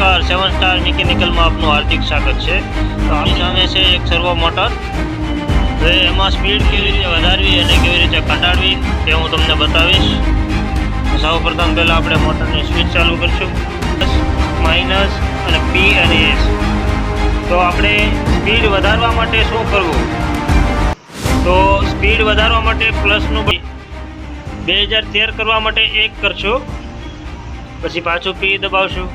નમસ્કાર, 7 સ્ટાર મિકેનિકલમાં આપનું હાર્દિક સ્વાગત છે। તો આની સામે છે એક સર્વો મોટર। હવે એમાં સ્પીડ કેવી રીતે વધારવી અને કેવી રીતે ઘટાડવી તે હું તમને બતાવીશ। સૌપ્રથમ પહેલાં આપણે મોટરની સ્વિચ ચાલુ કરીશું, માઇનસ અને પી અને એસ। તો આપણે સ્પીડ વધારવા માટે શું કરવું? તો સ્પીડ વધારવા માટે પ્લસનું 2013 કરવા માટે 1 કરશું, પછી પાછું પી દબાવશું,